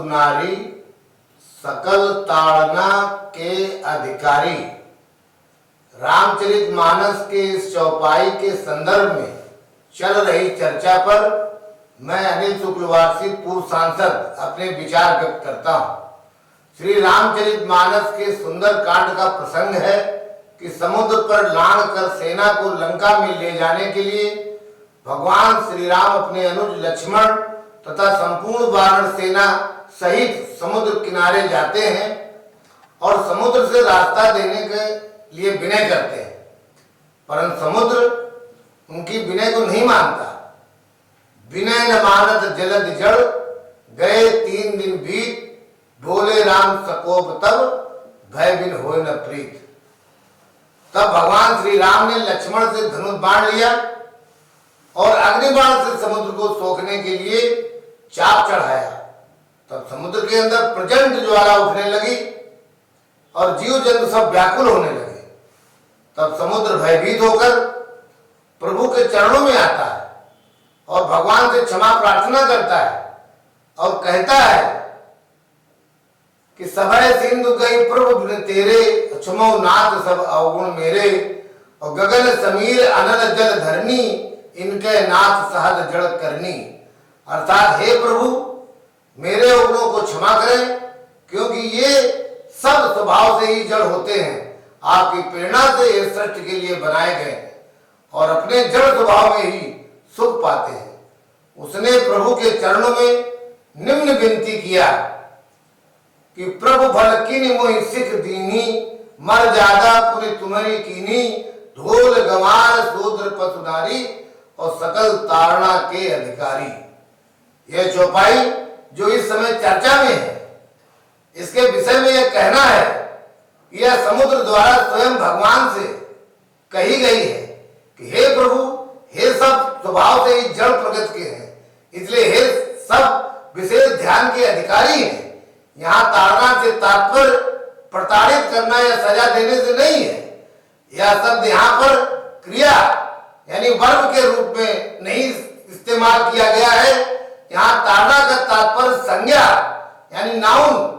सुनारी, सकल ताड़ना के अधिकारी। रामचरितमानस के इस चौपाई के संदर्भ में चल रही चर्चा पर मैं अनिल शुक्लवासी पूर्व सांसद अपने विचार व्यक्त करता हूँ। श्री रामचरितमानस के सुंदर कांड का प्रसंग है कि समुद्र पर लांघ कर सेना को लंका में ले जाने के लिए भगवान श्री राम अपने अनुज लक्ष्मण तथा संपूर्ण वानर सेना सहित समुद्र किनारे जाते हैं और समुद्र से रास्ता देने के लिए विनय करते हैं, परंतु समुद्र उनकी विनय को नहीं मानता। विनय न मानत जलद जड़, गए 3 दिन बीत, बोले राम सकोप तब, भय बिन होय न प्रीत। तब भगवान श्री राम ने लक्ष्मण से धनुष बाण लिया और अग्निबाण से समुद्र को सोखने के लिए चाप चढ़ाया। तब समुद्र के अंदर प्रचंड ज्वाला उठने लगी और जीव जंतु सब व्याकुल होने लगे। तब समुद्र भयभीत होकर प्रभु के चरणों में आता है और भगवान से क्षमा प्रार्थना करता है और कहता है कि सभय सिंधु गई प्रभु बिन तेरे, क्षमो नाथ सब अवगुण मेरे, और गगन समीर अनल जल धरनी, इनके नाथ सहज जड़ करनी। अर्थात हे प्रभु, मेरे अवगुणों को क्षमा करें, क्योंकि ये सब स्वभाव से ही जड़ होते हैं, आपकी प्रेरणा से ये सृष्टि के लिए बनाए गए हैं और अपने जड़ स्वभाव में ही सुख पाते हैं। उसने प्रभु के चरणों में निम्न विनती किया कि प्रभु भल किनि मोहि सिख दीनी, मर जादा पुनि तुम्हारी कीनी, ढोल गवार शूद्र पशु नारी और सकल तारणा के अधिकारी। यह चौपाई जो इस समय चर्चा में है, इसके विषय में यह कहना है कि यह समुद्र द्वारा स्वयं भगवान से कही गई है कि हे प्रभु, हे सब स्वभाव से ही जड़ प्रगति के हैं, इसलिए हे सब विशेष ध्यान के अधिकारी हैं। यहाँ ताड़ना से तात्पर्य प्रताड़ित करना या सजा देने से नहीं है। यह शब्द यहाँ पर क्रिया यानी वर्ब के रूप में नहीं इस्तेमाल किया गया है। यहाँ ताड़ना का तात्पर्य संज्ञा यानी नाउन।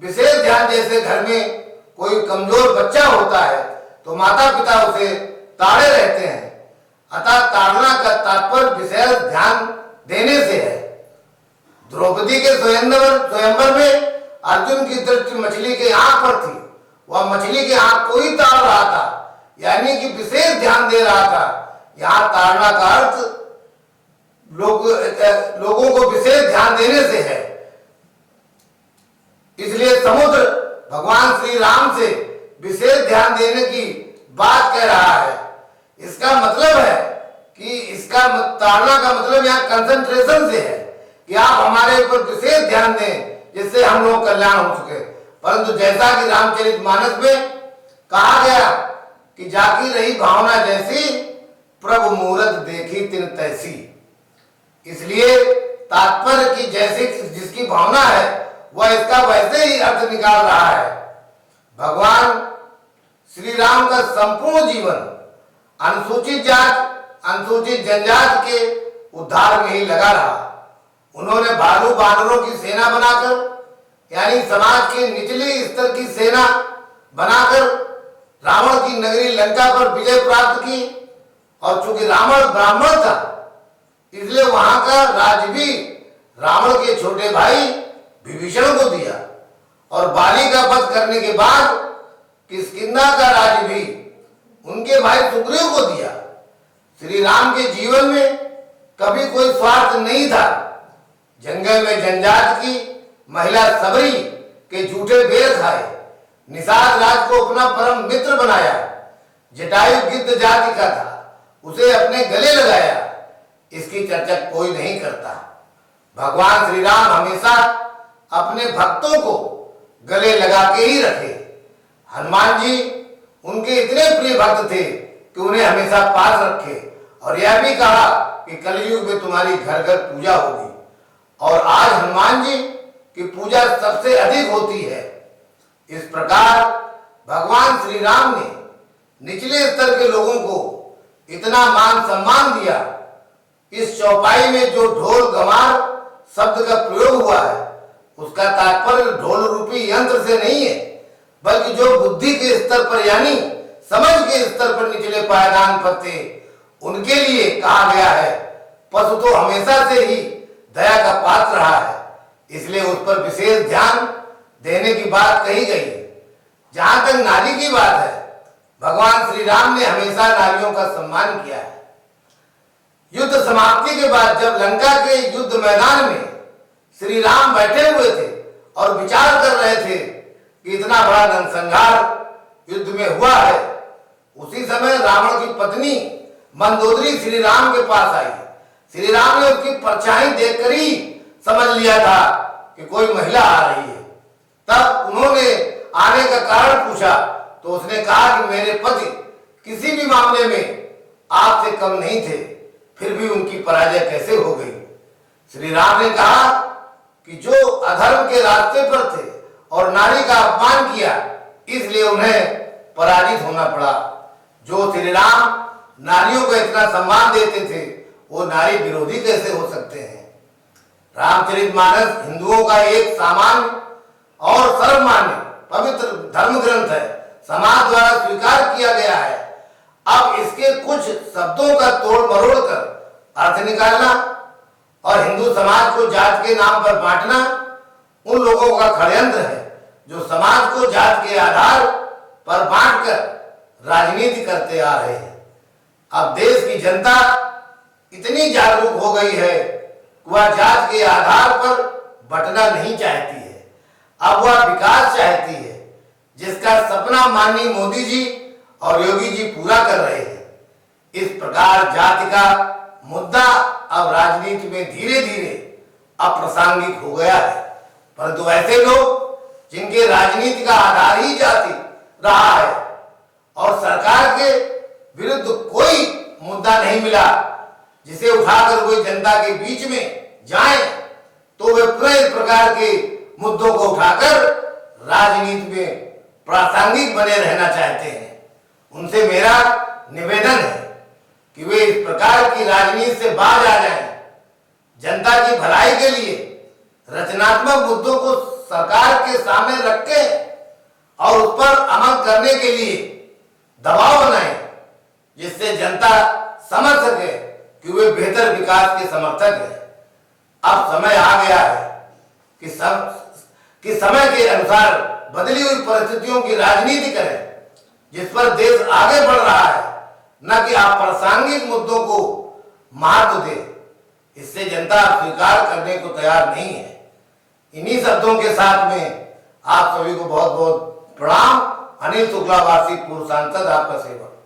विशेष ध्यान, जैसे घर में कोई कमजोर बच्चा होता है तो माता पिता उसे ताड़े रहते हैं, अतः ताड़ना का तात्पर्य विशेष ध्यान देने से है। द्रौपदी के स्वयंवर में अर्जुन की दृष्टि मछली के आंख पर थी। वह मछली के आंख को ही ताड़ रहा था, यानी कि विशेष ध्यान दे रहा था। यहाँ ताड़ना का अर्थ लोगों को विशेष ध्यान देने से है। इसलिए समुद्र भगवान श्री राम से विशेष ध्यान देने की बात कह रहा है। इसका मतलब है कि इसका ताड़ना का मतलब यहाँ कंसंट्रेशन से है कि आप हमारे ऊपर विशेष ध्यान दें जिससे हम लोग कल्याण हो सके। परंतु जैसा कि रामचरितमानस में कहा गया कि जाकी रही भावना जैसी, प्रभु मूरत देखी तिन तैसी। इसलिए तात्पर्य की जैसी जिसकी भावना है वह इसका वैसे ही अर्थ निकाल रहा है। भगवान श्री राम का संपूर्ण जीवन अनुसूचित जात अनुसूचित जनजाति के उद्धार में ही लगा रहा। उन्होंने भालू बानरों की सेना बनाकर यानी समाज के निचले स्तर की सेना बनाकर रावण की नगरी लंका पर विजय प्राप्त की। और चूंकि रावण ब्राह्मण था, इसलिए वहां का राज्य भी रावण के छोटे भाई विभीषण को दिया और बाली का वध करने के बाद किष्किंधा का राज्य भी उनके भाई सुग्रीव को दिया। श्री राम के जीवन में कभी कोई स्वार्थ नहीं था। जंगल में जनजाति की महिला सबरी के झूठे बेर खाए, निषाद राज को अपना परम मित्र बनाया, जटायु गिद्ध जाति का था, उसे अपने गले लगाया। इसकी चर्चा कोई नहीं करता। भगवान श्री राम हमेशा अपने भक्तों को गले लगा के ही रखे। हनुमान जी उनके इतने प्रिय भक्त थे कि उन्हें हमेशा पास रखे और यह भी कहा कि कलयुग में तुम्हारी घर घर पूजा होगी। और आज हनुमान जी की पूजा सबसे अधिक होती है। इस प्रकार भगवान श्री राम ने निचले स्तर के लोगों को इतना मान सम्मान दिया। इस चौपाई में जो ढोल गमार शब्द का प्रयोग हुआ है उसका तात्पर्य ढोल रूपी यंत्र से नहीं है, बल्कि जो बुद्धि के स्तर पर यानी समझ के स्तर पर निचले पायदान पर थे, उनके लिए कहा गया है। पशु तो हमेशा से ही दया का पात्र रहा है, इसलिए उस पर विशेष ध्यान देने की बात कही गई है। जहां तक नारी की बात है, भगवान श्री राम ने हमेशा नारियों का सम्मान किया है। युद्ध समाप्ति के बाद जब लंका के युद्ध मैदान में श्री राम बैठे हुए थे और विचार कर रहे थे कि इतना बड़ा नरसंहार युद्ध में हुआ है, उसी समय रावण की पत्नी मंदोदरी श्री राम के पास आई। श्री राम ने उसकी परछाई देखकर ही समझ लिया था कि कोई महिला आ रही है। तब उन्होंने आने का कारण पूछा तो उसने कहा कि मेरे पति किसी भी मामले में आपसे कम नहीं थे, फिर भी उनकी पराजय कैसे हो गई। श्री राम ने कहा कि जो अधर्म के रास्ते पर थे और नारी का अपमान किया, इसलिए उन्हें पराजित होना पड़ा। जो श्री राम नारियों को इतना सम्मान देते थे, वो नारी विरोधी कैसे हो सकते हैं। रामचरितमानस हिंदुओं का एक सामान्य और सर्वमान्य पवित्र धर्म ग्रंथ है, समाज द्वारा स्वीकार किया गया है। अब इसके कुछ शब्दों का तोड़ मरोड़ कर अर्थ निकालना और हिंदू समाज को जात के नाम पर बांटना उन लोगों का षड्यंत्र है जो समाज को जात के आधार पर बांटकर राजनीति करते आ रहे हैं। अब देश की जनता इतनी जागरूक हो गई है कि वह जात के आधार पर बंटना नहीं चाहती है। अब वह विकास चाहती है, जिसका सपना माननीय मोदी जी और योगी जी पूरा कर रहे हैं। इस प्रकार जाति का मुद्दा अब राजनीति में धीरे धीरे अप्रासंगिक हो गया है, परंतु ऐसे लोग जिनके राजनीति का आधार ही जाति रहा है और सरकार के विरुद्ध कोई मुद्दा नहीं मिला जिसे उठाकर कोई जनता के बीच में जाए, तो वे पूरे इस प्रकार के मुद्दों को उठाकर राजनीति में प्रासंगिक बने रहना चाहते हैं। उनसे मेरा निवेदन है कि वे इस प्रकार की राजनीति से बाज आ जाएं। जनता की भलाई के लिए रचनात्मक मुद्दों को सरकार के सामने रखें और उस पर अमल करने के लिए दबाव बनाएं, जिससे जनता समझ सके कि वे बेहतर विकास के समर्थक हैं। अब समय आ गया है कि समय के अनुसार बदली हुई परिस्थितियों की राजनीति करें, जिस पर देश आगे बढ़ रहा है, न कि अप्रासंगिक मुद्दों को महत्व दे। इससे जनता स्वीकार करने को तैयार नहीं है। इन्हीं शब्दों के साथ में आप सभी को बहुत बहुत प्रणाम। अनिल शुक्लावासी, पूर्व सांसद, आपका सेवक।